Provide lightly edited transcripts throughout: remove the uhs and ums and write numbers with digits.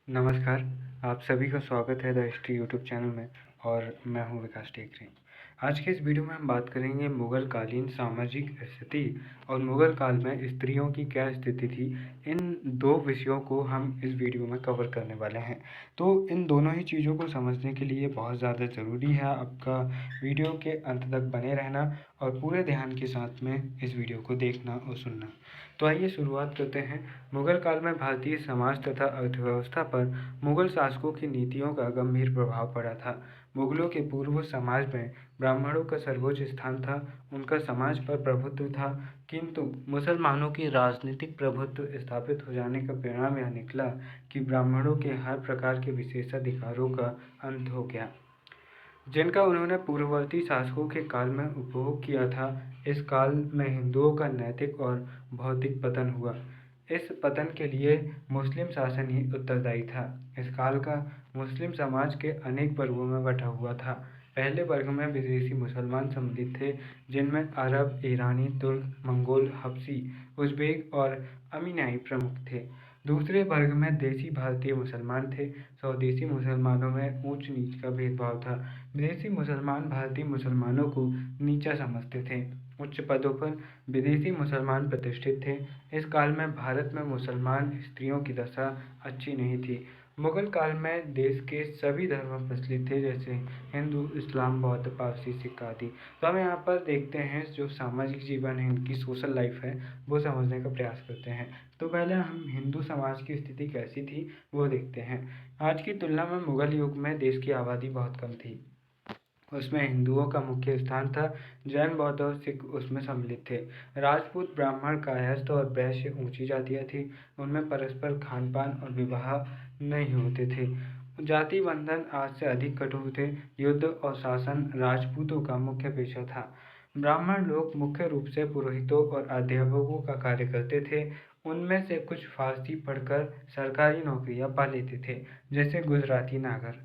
नमस्कार, आप सभी का स्वागत है द हिस्ट्री यूट्यूब चैनल में और मैं हूं विकास टेकरी। आज के इस वीडियो में हम बात करेंगे मुग़ल कालीन सामाजिक स्थिति और मुग़ल काल में स्त्रियों की क्या स्थिति थी। इन दो विषयों को हम इस वीडियो में कवर करने वाले हैं। तो इन दोनों ही चीज़ों को समझने के लिए बहुत ज़्यादा ज़रूरी है आपका वीडियो के अंत तक बने रहना और पूरे ध्यान के साथ में इस वीडियो को देखना और सुनना। तो आइए शुरुआत करते हैं। मुग़ल काल में भारतीय समाज तथा अर्थव्यवस्था पर मुग़ल शासकों की नीतियों का गंभीर प्रभाव पड़ा था। मुग़लों के पूर्व समाज में ब्राह्मणों का सर्वोच्च स्थान था, उनका समाज पर प्रभुत्व था, किंतु मुसलमानों की राजनीतिक प्रभुत्व स्थापित हो जाने का परिणाम यह निकला कि ब्राह्मणों के हर प्रकार के विशेषाधिकारों का अंत हो गया, जिनका उन्होंने पूर्ववर्ती शासकों के काल में उपभोग किया था। इस काल में हिंदुओं का नैतिक और भौतिक पतन हुआ। इस पतन के लिए मुस्लिम शासन ही उत्तरदायी था। इस काल का मुस्लिम समाज के अनेक वर्गों में बटा हुआ था। पहले वर्ग में विदेशी मुसलमान सम्मिलित थे, जिनमें अरब, ईरानी, तुर्क, मंगोल, हबशी, उज़्बेक और अमीनाई प्रमुख थे। दूसरे वर्ग में देसी भारतीय मुसलमान थे। स्वदेशी मुसलमानों में ऊंच नीच का भेदभाव था। विदेशी मुसलमान भारतीय मुसलमानों को नीचा समझते थे। उच्च पदों पर विदेशी मुसलमान प्रतिष्ठित थे। इस काल में भारत में मुसलमान स्त्रियों की दशा अच्छी नहीं थी। मुगल काल में देश के सभी धर्म प्रचलित थे, जैसे हिंदू, इस्लाम, बौद्ध, पारसी, सिख आदि। तो हम यहाँ पर देखते हैं जो सामाजिक जीवन है, इनकी सोशल लाइफ है, वो समझने का प्रयास करते हैं। तो पहले हम हिंदू समाज की स्थिति कैसी थी वो देखते हैं। आज की तुलना में मुगल युग में देश की आबादी बहुत कम थी। उसमें हिंदुओं का मुख्य स्थान था। जैन, बौद्ध और सिख उसमें सम्मिलित थे। राजपूत, ब्राह्मण, कायस्थ और वैश्य ऊंची जातियां थी। उनमें परस्पर खान पान और विवाह नहीं होते थे। जाति बंधन आज से अधिक कठोर थे। युद्ध और शासन राजपूतों का मुख्य पेशा था। ब्राह्मण लोग मुख्य रूप से पुरोहितों और अध्यापकों का कार्य करते थे। उनमें से कुछ फारसी पढ़कर सरकारी नौकरियां पा लेते थे, जैसे गुजराती नागर।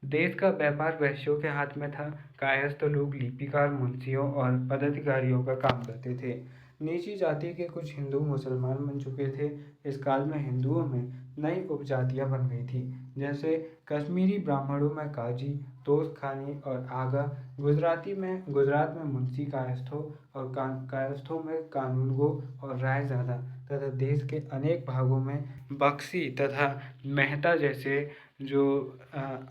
देश का व्यापार वैश्यों के हाथ में था। कायस्थ लोग लिपिकार, मुंशियों और पदाधिकारियों का काम करते थे। नीची जाति के कुछ हिंदू मुसलमान बन चुके थे। इस काल में हिंदुओं में नई उपजातियां बन गई थी, जैसे कश्मीरी ब्राह्मणों में काजी, तोस खानी और आगा, गुजरात में मुंशी कायस्थों और कायस्थों में कानूनगो और रायजादा तथा देश के अनेक भागों में बख्शी तथा मेहता जैसे जो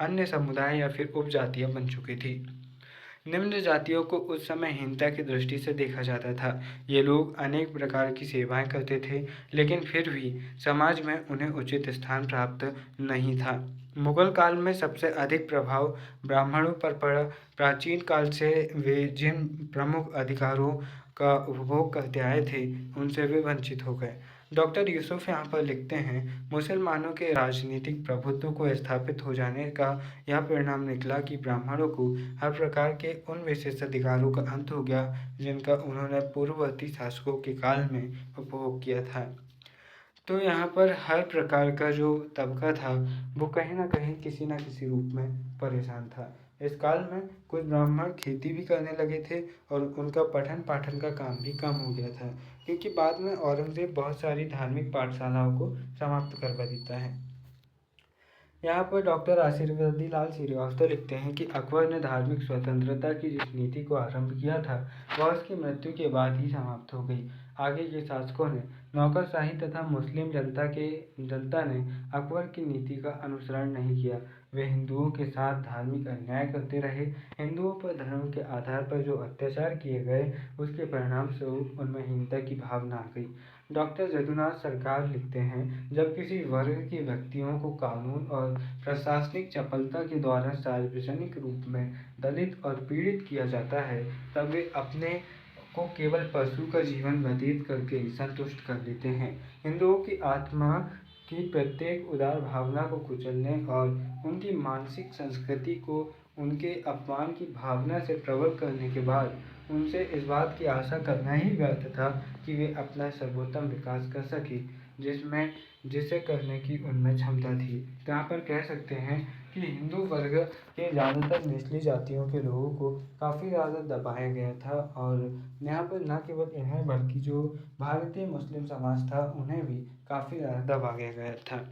अन्य समुदाय या फिर उपजातियां बन चुकी थी। निम्न जातियों को उस समय हीनता की दृष्टि से देखा जाता था। ये लोग अनेक प्रकार की सेवाएं करते थे, लेकिन फिर भी समाज में उन्हें उचित स्थान प्राप्त नहीं था। मुगल काल में सबसे अधिक प्रभाव ब्राह्मणों पर पड़ा। प्राचीन काल से वे जिन प्रमुख अधिकारों का उपभोग करते आए थे, उनसे वे वंचित हो गए। डॉक्टर यूसुफ यहाँ पर लिखते हैं, मुसलमानों के राजनीतिक प्रभुत्व को स्थापित हो जाने का यह परिणाम निकला कि ब्राह्मणों को हर प्रकार के उन विशेषाधिकारों का अंत हो गया, जिनका उन्होंने पूर्ववर्ती शासकों के काल में उपभोग किया था। तो यहाँ पर हर प्रकार का जो तबका था, वो कहीं ना कहीं किसी न किसी रूप में परेशान था। इस काल में कुछ ब्राह्मण खेती भी करने लगे थे और उनका पठन पाठन का काम भी कम हो गया था, क्योंकि बाद में औरंगजेब बहुत सारी धार्मिक पाठशालाओं को समाप्त करवा देता है। यहाँ पर डॉक्टर आशीर्वादी लाल श्रीवास्तव लिखते हैं कि अकबर ने धार्मिक स्वतंत्रता की जिस नीति को आरंभ किया था, वह उसकी मृत्यु के बाद ही समाप्त हो गई। आगे के शासकों ने, नौकरशाही तथा मुस्लिम जनता ने अकबर की नीति का अनुसरण नहीं किया। वे हिंदुओं के साथ धार्मिक अन्याय करते रहे। हिंदुओं पर धर्म के आधार पर जो अत्याचार किए गए, उसके परिणाम स्वरूप उनमें हीनता की भावना आ गई। डॉक्टर जदुनाथ सरकार लिखते हैं, जब किसी वर्ग के व्यक्तियों को कानून और प्रशासनिक चपलता के द्वारा सार्वजनिक रूप में दलित और पीड़ित किया जाता है, तब वे अपने को केवल पशु का जीवन व्यतीत करके संतुष्ट कर लेते हैं। हिंदुओं की आत्मा की प्रत्येक उदार भावना को कुचलने और उनकी मानसिक संस्कृति को उनके अपमान की भावना से प्रबल करने के बाद उनसे इस बात की आशा करना ही व्यर्थ था कि वे अपना सर्वोत्तम विकास कर सके, जिसे करने की उनमें क्षमता थी। तो यहाँ पर कह सकते हैं कि हिंदू वर्ग के ज़्यादातर निचली जातियों के लोगों को काफ़ी ज़्यादा दबाया गया था, और यहाँ पर न केवल इन्हें बल्कि जो भारतीय मुस्लिम समाज था, उन्हें भी काफ़ी ज़्यादा दबाया गया था।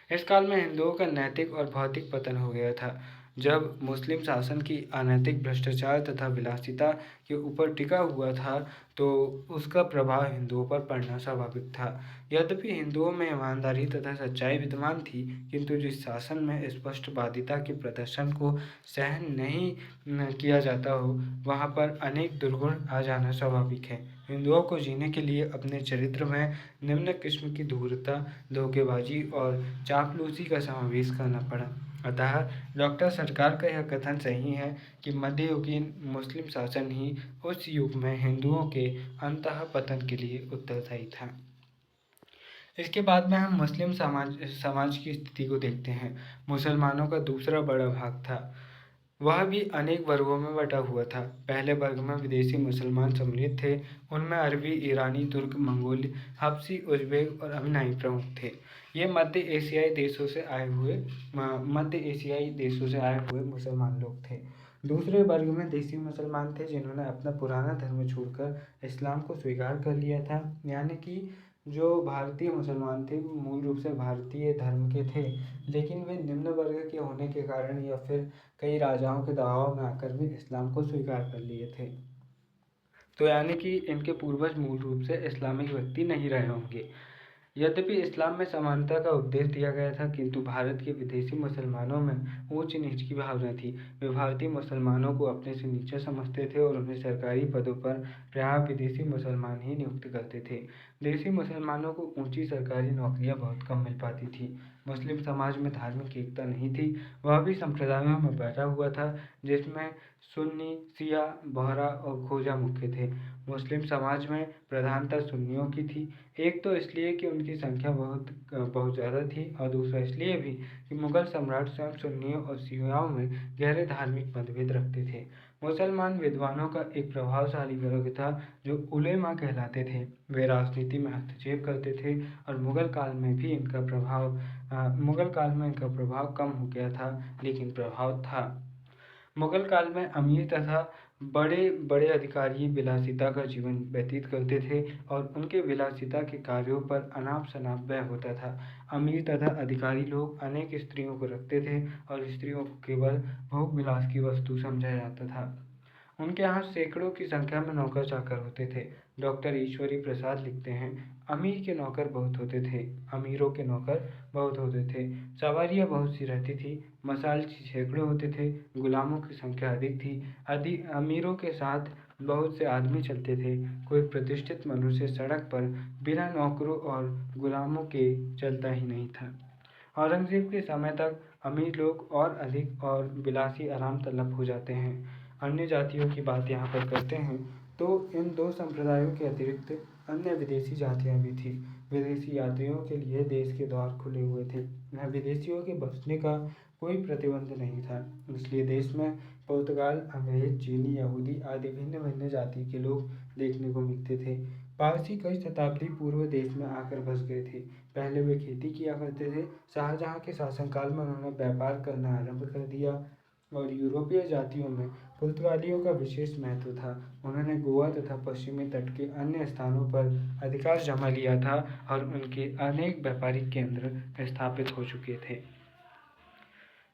इस काल में हिंदुओं का नैतिक और भौतिक पतन हो गया था। जब मुस्लिम शासन की अनैतिक भ्रष्टाचार तथा विलासिता के ऊपर टिका हुआ था, तो उसका प्रभाव हिंदुओं पर पड़ना स्वाभाविक था। यद्यपि हिंदुओं में ईमानदारी तथा सच्चाई विद्यमान थी, किंतु जिस शासन में स्पष्टवादिता के प्रदर्शन को सहन नहीं किया जाता हो, वहाँ पर अनेक दुर्गुण आ जाना स्वाभाविक है। हिंदुओं को जीने के लिए अपने चरित्र में निम्न किस्म की धूर्तता, धोखेबाजी और चापलूसी का समावेश करना पड़ा। अतः डॉक्टर सरकार का यह कथन सही है कि मध्ययुगीन मुस्लिम शासन ही उस युग में हिंदुओं के अंतः पतन के लिए उत्तरदायी था। इसके बाद में हम मुस्लिम समाज की स्थिति को देखते हैं। मुसलमानों का दूसरा बड़ा भाग था, वह भी अनेक वर्गों में बटा हुआ था। पहले वर्ग में विदेशी मुसलमान सम्मिलित थे। उनमें अरबी, ईरानी, तुर्क, मंगोली, हबशी, उज़्बेक और अमीनाई प्रमुख थे। ये मध्य एशियाई देशों से आए हुए मुसलमान लोग थे। दूसरे वर्ग में देसी मुसलमान थे, जिन्होंने अपना पुराना धर्म छोड़कर इस्लाम को स्वीकार कर लिया था। यानी कि जो भारतीय मुसलमान थे वो मूल रूप से भारतीय धर्म के थे, लेकिन वे निम्न वर्ग के होने के कारण या फिर कई राजाओं के दबाव में आकर भी इस्लाम को स्वीकार कर लिए थे। तो यानी कि इनके पूर्वज मूल रूप से इस्लामिक व्यक्ति नहीं रहे होंगे। यद्यपि इस्लाम में समानता का उपदेश दिया गया था, किंतु भारत के विदेशी मुसलमानों में ऊंच नीच की भावना थी। वे भारतीय मुसलमानों को अपने से नीचा समझते थे और उन्हें सरकारी पदों पर प्रायः विदेशी मुसलमान ही नियुक्त करते थे। देसी मुसलमानों को ऊंची सरकारी नौकरियां बहुत कम मिल पाती थी। मुस्लिम समाज में धार्मिक एकता नहीं थी। वह भी संप्रदायों में बैठा हुआ था, जिसमें सुन्नी, शिया, बोहरा और खोजा मुख्य थे। मुस्लिम समाज में प्रधानता सुन्नियों की थी। एक तो इसलिए कि उनकी संख्या बहुत ज़्यादा थी, और दूसरा इसलिए भी कि मुगल सम्राट स्वयं सुन्नियों और शियाओं में गहरे धार्मिक मतभेद रखते थे। मुसलमान विद्वानों का एक प्रभावशाली वर्ग था, जो उलेमा कहलाते थे। वे राजनीति में हस्तक्षेप करते थे, और मुगल काल में इनका प्रभाव कम हो गया था, लेकिन प्रभाव था। मुगल काल में अमीर तथा बड़े बड़े अधिकारी विलासिता का जीवन व्यतीत करते थे, और उनके विलासिता के कार्यों पर अनाप शनाप व्यय होता था। अमीर तथा अधिकारी लोग अनेक स्त्रियों को रखते थे, और स्त्रियों को केवल भोग विलास की वस्तु समझा जाता था। उनके यहाँ सैकड़ों की संख्या में नौकर चाकर होते थे। डॉक्टर ईश्वरी प्रसाद लिखते हैं, अमीर के नौकर बहुत होते थे, अमीरों के नौकर बहुत होते थे। सवारियाँ बहुत सी रहती थी, मसाल सैकड़ों होते थे, गुलामों की संख्या अधिक थी। अमीरों के साथ बहुत से आदमी चलते थे। कोई प्रतिष्ठित मनुष्य सड़क पर बिना नौकरों और गुलामों के चलता ही नहीं था। औरंगजेब के समय तक अमीर लोग और अधिक और विलासी आराम तलब हो जाते हैं। अन्य जातियों की बात यहाँ पर करते हैं, तो इन दो संप्रदायों के अतिरिक्त अन्य विदेशी जातियाँ भी थीं। विदेशी यात्रियों के लिए देश के द्वार खुले हुए थे। यहाँ विदेशियों के बसने का कोई प्रतिबंध नहीं था। इसलिए देश में पुर्तगाल, अंग्रेज, चीनी, यहूदी आदि भिन्न भिन्न जाति के लोग देखने को मिलते थे। पारसी कई शताब्दी पूर्व देश में आकर बस गए थे। पहले वे खेती किया करते थे। शाहजहाँ के शासनकाल में उन्होंने व्यापार करना आरंभ कर दिया, और यूरोपीय जातियों में पुर्तगालियों का विशेष महत्व था। उन्होंने गोवा तथा पश्चिमी तट के अन्य स्थानों पर अधिकार जमा लिया था, और उनके अनेक व्यापारिक केंद्र स्थापित हो चुके थे।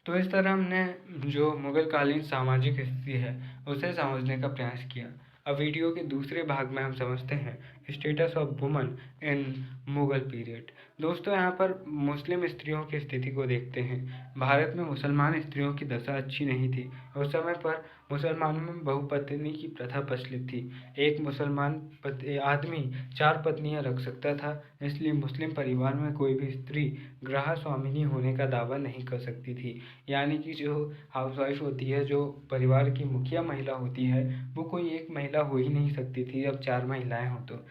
तो इस तरह हमने जो मुगलकालीन सामाजिक स्थिति है उसे समझने का प्रयास किया। अब वीडियो के दूसरे भाग में हम समझते हैं status of woman in Mughal period. दोस्तों, यहाँ पर मुस्लिम स्त्रियों की स्थिति को देखते हैं। भारत में मुसलमान स्त्रियों की दशा अच्छी नहीं थी। उस समय पर मुसलमानों में बहुपत्नी की प्रथा प्रचलित थी। एक मुसलमान आदमी 4 पत्नियां रख सकता था। इसलिए मुस्लिम परिवार में कोई भी स्त्री गृह स्वामिनी होने का दावा नहीं कर सकती थी। यानी कि जो हाउसवाइफ होती है, जो परिवार की मुखिया महिला होती है, वो कोई एक महिला हो ही नहीं सकती थी जब 4 महिलाएं हों तो।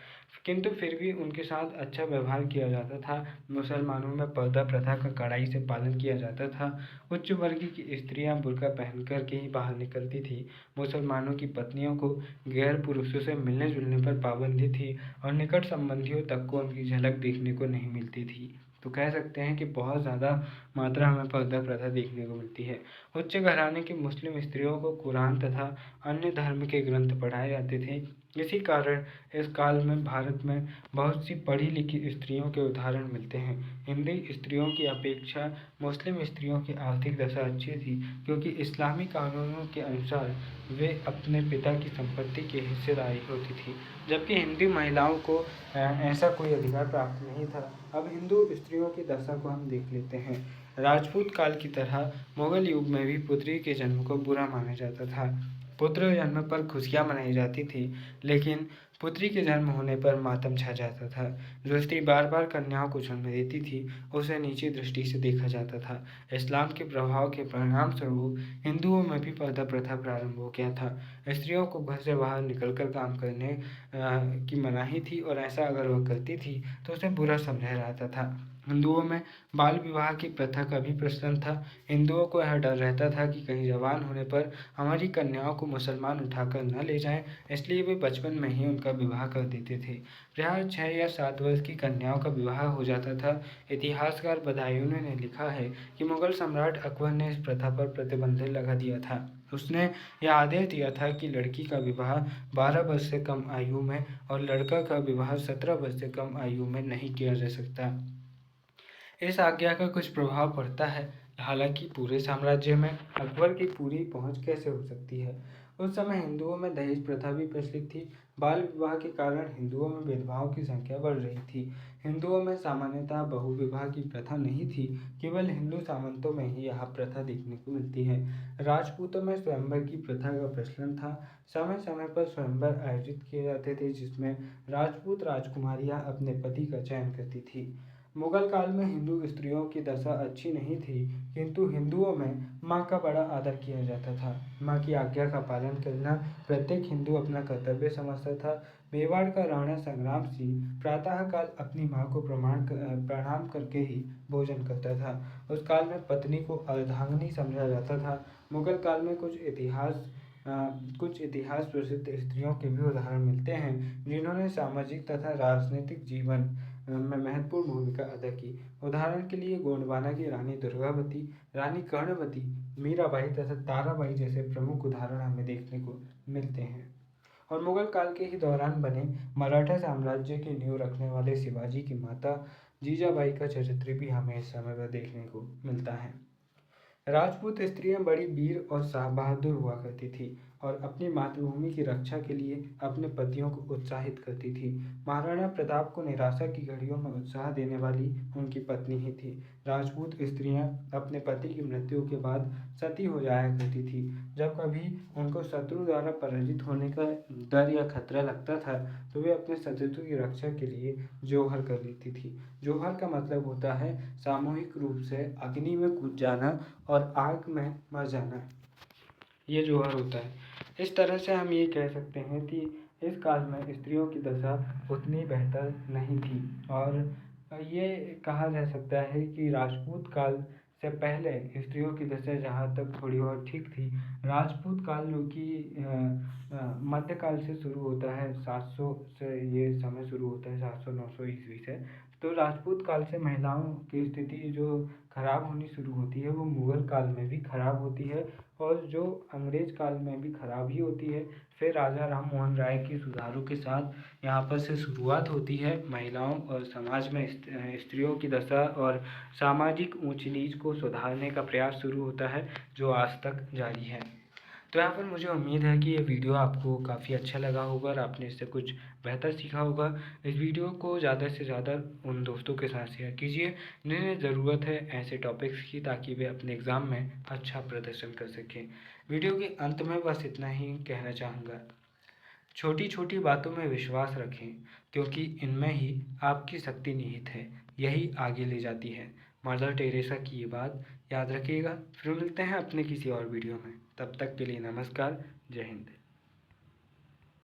किंतु फिर भी उनके साथ अच्छा व्यवहार किया जाता था। मुसलमानों में पर्दा प्रथा का कड़ाई से पालन किया जाता था। उच्च वर्ग की स्त्रियां बुर्का पहन कर के ही बाहर निकलती थी। मुसलमानों की पत्नियों को गैर पुरुषों से मिलने जुलने पर पाबंदी थी, और निकट संबंधियों तक को उनकी झलक देखने को नहीं मिलती थी। तो कह सकते हैं कि बहुत ज़्यादा मात्रा में पर्दा प्रथा देखने को मिलती है। उच्च घराने की मुस्लिम स्त्रियों को कुरान तथा अन्य धर्म के ग्रंथ पढ़ाए जाते थे। इसी कारण इस काल में भारत में बहुत सी पढ़ी लिखी स्त्रियों के उदाहरण मिलते हैं। हिंदी स्त्रियों की अपेक्षा मुस्लिम स्त्रियों की आर्थिक दशा अच्छी थी, क्योंकि इस्लामी कानूनों के अनुसार वे अपने पिता की संपत्ति की हिस्सेदारी होती थी, जबकि हिंदू महिलाओं को ऐसा कोई अधिकार प्राप्त नहीं था। अब हिंदू स्त्रियों की दशा को हम देख लेते हैं। राजपूत काल की तरह मुगल युग में भी पुत्री के जन्म को बुरा माना जाता था। पुत्र जन्म पर खुशियां मनाई जाती थी, लेकिन पुत्री के जन्म होने पर मातम छा जाता था। जो स्त्री बार बार कन्याओं को जन्म देती थी, उसे नीची दृष्टि से देखा जाता था। इस्लाम के प्रभाव के परिणाम स्वरूप हिंदुओं में भी पर्दा प्रथा प्रारंभ हो गया था। स्त्रियों को घर से बाहर निकलकर काम करने की मनाही थी, और ऐसा अगर वह करती थी तो उसे बुरा समझा जाता था। हिंदुओं में बाल विवाह की प्रथा का भी प्रचलन था। हिंदुओं को यह डर रहता था कि कहीं जवान होने पर हमारी कन्याओं को मुसलमान उठाकर न ले जाएं, इसलिए वे बचपन में ही उनका विवाह कर देते थे। प्रायः 6 या 7 वर्ष की कन्याओं का विवाह हो जाता था। इतिहासकार बदायूं ने लिखा है कि मुगल सम्राट अकबर ने इस प्रथा पर प्रतिबंध लगा दिया था। उसने यह आदेश दिया था कि लड़की का विवाह 12 वर्ष से कम आयु में और लड़का का विवाह 17 वर्ष से कम आयु में नहीं किया जा सकता। इस आज्ञा का कुछ प्रभाव पड़ता है, हालांकि पूरे साम्राज्य में अकबर की पूरी पहुंच कैसे हो सकती है। उस समय हिंदुओं में दहेज प्रथा भी प्रचलित थी। बाल विवाह के कारण हिंदुओं में विधवाओं की संख्या बढ़ रही थी। हिंदुओं में सामान्यतः बहुविवाह की प्रथा नहीं थी, केवल हिंदू सामंतों में ही यह प्रथा देखने को मिलती है। राजपूतों में स्वयंवर की प्रथा का प्रचलन था। समय समय पर स्वयंवर आयोजित किए जाते थे, जिसमें राजपूत राजकुमारियां अपने पति का चयन करती थी। मुगल काल में हिंदू स्त्रियों की दशा अच्छी नहीं थी, किंतु हिंदुओं में माँ का बड़ा आदर किया जाता था। माँ की आज्ञा का पालन करना प्रत्येक हिंदू अपना कर्तव्य समझता था। मेवाड़ का राणा संग्राम सिंह प्रातःकाल अपनी माँ को प्रणाम करके ही भोजन करता था। उस काल में पत्नी को अर्धांगिनी समझा जाता था। मुगल काल में कुछ इतिहास प्रसिद्ध स्त्रियों के भी उदाहरण मिलते हैं, जिन्होंने सामाजिक तथा राजनीतिक जीवन में महत्वपूर्ण भूमिका अदा की। उदाहरण के लिए गोंडवाना की रानी दुर्गावती, रानी कर्णवती, मीराबाई तथा ताराबाई जैसे प्रमुख उदाहरण हमें देखने को मिलते हैं। और मुगल काल के ही दौरान बने मराठा साम्राज्य की नींव रखने वाले शिवाजी की माता जीजाबाई का चरित्र भी हमें इस समय पर देखने को मिलता है। राजपूत स्त्रियां बड़ी वीर और बहादुर हुआ करती थी, और अपनी मातृभूमि की रक्षा के लिए अपने पतियों को उत्साहित करती थी। महाराणा प्रताप को निराशा की घड़ियों में उत्साह देने वाली उनकी पत्नी ही थी। राजपूत स्त्रियां अपने पति की मृत्यु के बाद सती हो जाया करती थी। जब कभी उनको शत्रु द्वारा पराजित होने का डर या खतरा लगता था, तो वे अपने शत्रु की रक्षा के लिए जोहर कर लेती थी। जोहर का मतलब होता है सामूहिक रूप से अग्नि में कूद जाना और आग में मर जाना, ये जोहर होता है। इस तरह से हम ये कह सकते हैं कि इस काल में स्त्रियों की दशा उतनी बेहतर नहीं थी, और ये कहा जा सकता है कि राजपूत काल से पहले स्त्रियों की दशा जहाँ तक थोड़ी और ठीक थी, राजपूत काल जो कि मध्यकाल से शुरू होता है, 700 से ये समय शुरू होता है, 700-900 ईस्वी से। तो राजपूत काल से महिलाओं की स्थिति जो खराब होनी शुरू होती है, वो मुगल काल में भी खराब होती है, और जो अंग्रेज काल में भी खराब ही होती है। फिर राजा राम मोहन राय की सुधारों के साथ यहाँ पर से शुरुआत होती है महिलाओं और समाज में स्त्रियों की दशा और सामाजिक ऊंच नीच को सुधारने का प्रयास शुरू होता है, जो आज तक जारी है। तो यहाँ पर मुझे उम्मीद है कि ये वीडियो आपको काफ़ी अच्छा लगा होगा और आपने इससे कुछ बेहतर सीखा होगा। इस वीडियो को ज़्यादा से ज़्यादा उन दोस्तों के साथ शेयर कीजिए जिन्हें ज़रूरत है ऐसे टॉपिक्स की, ताकि वे अपने एग्ज़ाम में अच्छा प्रदर्शन कर सकें। वीडियो के अंत में बस इतना ही कहना चाहूँगा, छोटी छोटी बातों में विश्वास रखें, क्योंकि इनमें ही आपकी शक्ति निहित है, यही आगे ले जाती है। मदर टेरेसा की ये बात याद रखिएगा। फिर मिलते हैं अपने किसी और वीडियो में, तब तक के लिए नमस्कार, जय हिंद।